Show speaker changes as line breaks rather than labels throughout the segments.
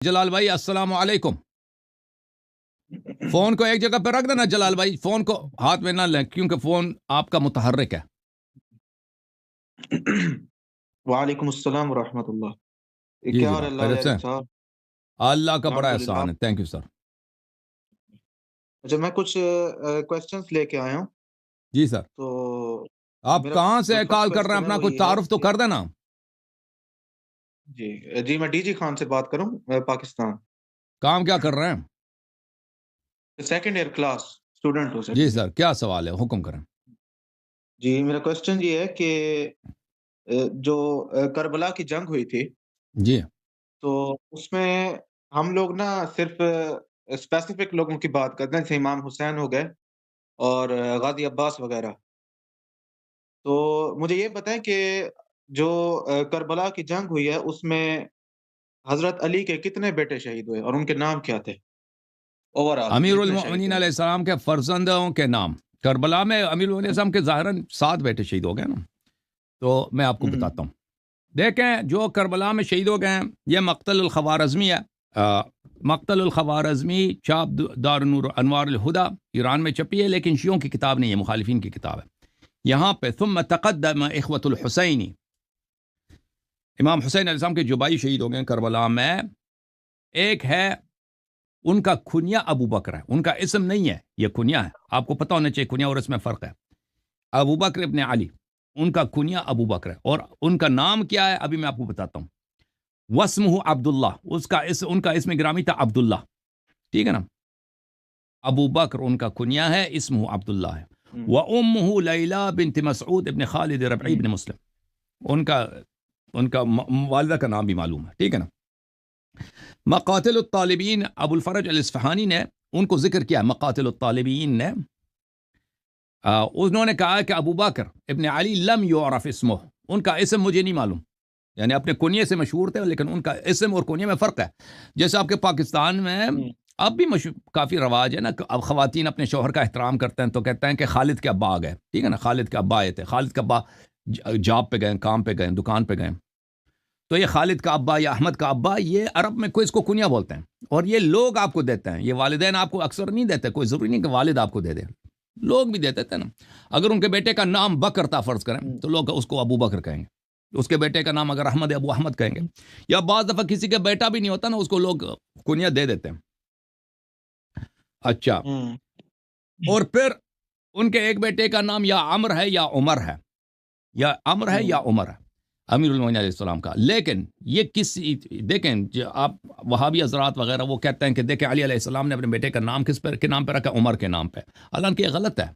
جلال بھائی السلام علیکم. فون کو ایک جگہ پہ رکھ دینا جلال بھائی, فون کو ہاتھ میں نہ لیں کیونکہ فون آپ کا متحرک ہے.
وعلیکم السلام ورحمۃ اللہ.
جی
کیا
جی
حال ہے
بھائی,
اللہ
خیریت سے
علیہ
ہیں؟
صاحب؟
اللہ کا بڑا
الحمدللہ.
احسان ہے, تھینک یو سر.
اچھا, میں کچھ کوشچنس لے کے آیا ہوں.
جی سر,
تو
آپ
میرا
کہاں
جو
سے
فرسٹ
کال کر رہے ہیں,
کوشچن ہے
اپنا
وہ
کوئی
یہ ہے
تعارف تو
کہ
کر دینا.
جی میں ڈی جی خان سے بات کروں, پاکستان.
کام کیا کر رہے ہیں؟
سیکنڈ ایئر کلاس اسٹوڈنٹ ہوں
جی
سر.
سر, کیا سوال ہے, حکم کریں.
جی میرا کوشچن یہ ہے کہ جو کربلا کی جنگ ہوئی تھی,
جی
تو اس میں ہم لوگ نا صرف اسپیسیفک لوگوں کی بات کرتے ہیں, جیسے امام حسین ہو گئے اور غازی عباس وغیرہ. تو مجھے یہ بتائیں کہ جو کربلا کی جنگ ہوئی ہے اس میں حضرت علی کے کتنے بیٹے شہید ہوئے اور ان کے نام کیا تھے؟ اوور آل
امیر
کتنے شہید
المؤمنین
ہوئے؟
علیہ السلام کے فرزندوں کے نام. کربلا میں امیر المؤمنین علیہ السلام کے ظاہراً 7 بیٹے شہید ہو گئے نا, تو میں آپ کو بتاتا ہوں. دیکھیں, جو کربلا میں شہید ہو گئے ہیں یہ مقتل الخوارزمی ہے. مقتل الخوارزمی چاپ دار انوار الہدا ایران میں چھپی ہے, لیکن شیعوں کی کتاب نہیں ہے, مخالفین کی کتاب ہے. یہاں پہ ثم تقدم اخوۃ الحسینی, امام حسین علیہ السلام کے جو بھائی شہید ہو گئے ہیں کربلا میں, ایک ہے ان کا کنیا ابو بکر ہے, ان کا اسم نہیں ہے, یہ کنیا ہے. آپ کو پتہ ہونا چاہیے کنیا اور اس میں فرق ہے. ابو بکر ابن علی, ان کا کنیا ابو بکر ہے, اور ان کا نام کیا ہے ابھی میں آپ کو بتاتا ہوں. واسمہ عبداللہ, ان کا اسم گرامی تھا عبداللہ, ٹھیک ہے نا. ابو بکر ان کا کنیا ہے, اسمہ عبداللہ ہے. وامہ لیلہ بنت مسعود ابن خالد ربعی ابن مسلم, ان کا والدہ کا نام بھی معلوم ہے, ٹھیک ہے نا. مقاتل الطالبین, ابو الفرج الاصفہانی نے ان کو ذکر کیا. مقاتل الطالبین نے انہوں نے کہا کہ ابو بکر ابن علی لم یعرف اسمہ, ان کا اسم مجھے نہیں معلوم, یعنی اپنے کنیے سے مشہور تھے لیکن ان کا اسم اور کنیے میں فرق ہے. جیسے آپ کے پاکستان میں اب بھی کافی رواج ہے نا, اب خواتین اپنے شوہر کا احترام کرتے ہیں تو کہتے ہیں کہ خالد کے ابا آ گئے, ٹھیک ہے نا, خالد کے ابا آئے تھے, خالد کے ابا جاب پہ گئے, کام پہ گئے, دکان پہ گئے, تو یہ خالد کا ابا یا احمد کا ابا, یہ عرب میں کوئی اس کو کنیا بولتے ہیں, اور یہ لوگ آپ کو دیتے ہیں. یہ والدین آپ کو اکثر نہیں دیتے, کوئی ضروری نہیں کہ والد آپ کو دے دے, لوگ بھی دیتے تھے نا. اگر ان کے بیٹے کا نام بکر تھا فرض کریں تو لوگ اس کو ابو بکر کہیں گے. اس کے بیٹے کا نام اگر احمد ہے, ابو احمد کہیں گے. یا بعض دفعہ کسی کا بیٹا بھی نہیں ہوتا نا, اس کو لوگ کنیا دے دیتے ہیں. اچھا, اور پھر ان کے ایک بیٹے کا نام یا عمر ہے یا عمر ہے, یا عمر ہے یا عمر ہے, امیر المومنین علیہ السلام کا. لیکن یہ کسی, دیکھیں آپ وہابی حضرات وغیرہ وہ کہتے ہیں کہ دیکھیں علی علیہ السلام نے اپنے بیٹے کا نام کس کے نام پہ رکھا, عمر کے نام پہ. حالانکہ یہ غلط ہے,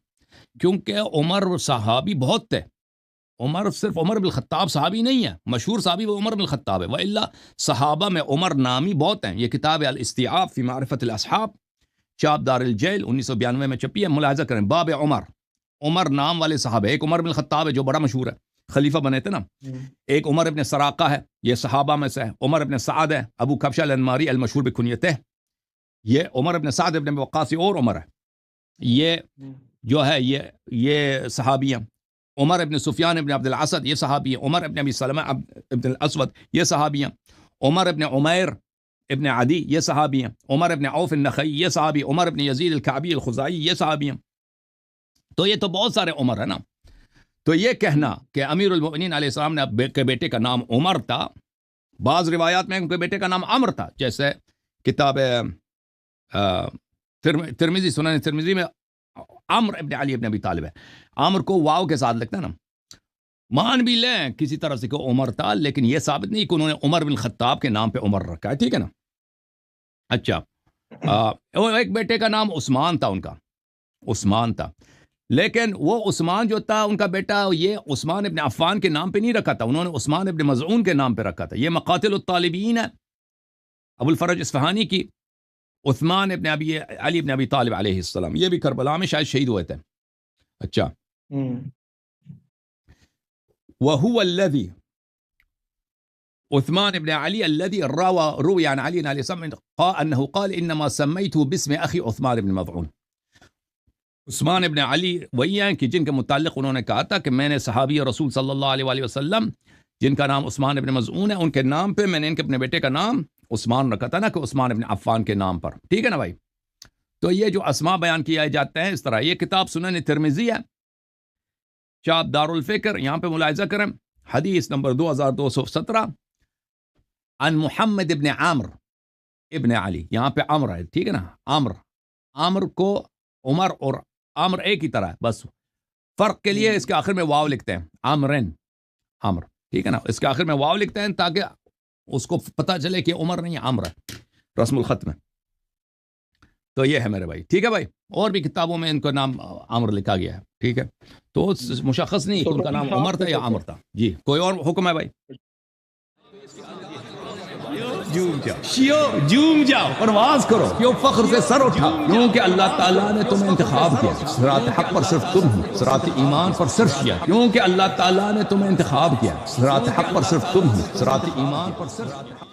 کیونکہ عمر صحابی بہت تھے. عمر صرف عمر بن الخطاب صحابی نہیں ہے, مشہور صحابی وہ عمر بن الخطاب ہے, وإلا صحابہ میں عمر نامی بہت ہیں. یہ کتاب ہے الاستیعاب فی معرفت الاصحاب, چاپ دار الجیل 1992 میں چھپی ہے. ملاحظہ کریں, باب عمر, عمر نام والے صحابہ, ایک عمر بن الخطاب ہے جو بڑا مشہور ہے, خلیفہ بنے تھے نا. ایک عمر ابن سراقہ ہے, یہ صحابہ میں سے ہے. عمر ابن سعد ہے, ابو کبشہ الانماری المشہور بکنیتہ, یہ عمر ابن سعد ابن وقاص اور عمر ہے, یہ جو ہے یہ صحابی ہیں. عمر ابن سفیان ابن عبد الاسد یہ صحابی ہیں. عمر ابن ابی سلمہ ابن الاسود یہ صحابی ہیں. عمر ابن عمیر ابن عدی یہ صحابی ہیں. عمر ابن عوف النخعی یہ صحابی. عمر ابن یزید الکعبی الخزاعی یہ صحابی ہیں. تو یہ تو بہت سارے عمر ہیں نا. تو یہ کہنا کہ امیر المؤمنین علیہ السلام نے کے بیٹے کا نام عمر تھا, بعض روایات میں ان کے بیٹے کا نام عمر تھا, جیسے کتاب ترمذی, سنن ترمذی میں عمر ابن علی ابن ابی طالب ہے. عمر کو واو کے ساتھ لگتا ہے نا. مان بھی لیں کسی طرح سے کہ عمر تھا, لیکن یہ ثابت نہیں کہ انہوں نے عمر بن خطاب کے نام پہ عمر رکھا ہے, ٹھیک ہے نا. اچھا, ایک بیٹے کا نام عثمان تھا, ان کا عثمان تھا, لیکن وہ عثمان جو تھا ان کا بیٹا, یہ عثمان ابن عفان کے نام پہ نہیں رکھا تھا, انہوں نے عثمان ابن مظعون کے نام پہ رکھا تھا. یہ مقاتل الطالبین ہے ابو الفرج اصفہانی کی, عثمان ابن علی ابن ابی طالب علیہ السلام, یہ بھی کربلا میں شاید شہید ہوئے تھے. اچھا, وهو الذي عثمان ابن علی الذي روي عن علي علیہ السلام انه قال انما سميته باسم اخي عثمان ابن مظعون. عثمان ابن علی وہی ہیں کہ جن کے متعلق انہوں نے کہا تھا کہ میں نے صحابی رسول صلی اللہ علیہ وآلہ وسلم جن کا نام عثمان ابن مظعون ہے, ان کے نام پہ میں نے ان کے اپنے بیٹے کا نام عثمان رکھا تھا نا کہ عثمان ابن عفان کے نام پر، ٹھیک ہے نا بھائی. تو یہ جو اسماء بیان کیا جاتے ہیں اس طرح. یہ کتاب سنن ترمذی ہے، چاپ دارالفکر، یہاں پہ ملاحظہ کریں، حدیث نمبر 2217 عن محمد ابن عامر ابن علی. یہاں پہ عمر ہے، ٹھیک ہے نا. عامر کو عمر اور عامر ایک ہی طرح ہے، بس فرق کے لیے اس کے آخر میں واو لکھتے ہیں، عامر، ٹھیک ہے نا. اس کے آخر میں واو لکھتے ہیں تاکہ اس کو پتہ چلے کہ عمر نہیں عامر ہے، رسم الخط میں. تو یہ ہے میرے بھائی، ٹھیک ہے بھائی. اور بھی کتابوں میں ان کا نام عامر لکھا گیا ہے، ٹھیک ہے. تو مشخص نہیں کہ ان کا نام عمر تھا یا عامر تھا. جی کوئی اور حکم ہے بھائی؟ جوم جاؤ، پرواز کرو، کیوں فخر سے سر اٹھا، کیونکہ اللہ تعالیٰ نے تمہیں انتخاب کیا. صراط حق پر صرف تم ہو، صراط ایمان پر صرف کیا، کیونکہ اللہ تعالیٰ نے تمہیں انتخاب کیا. صراط حق پر صرف تم ہو، صراط ایمان پر صرف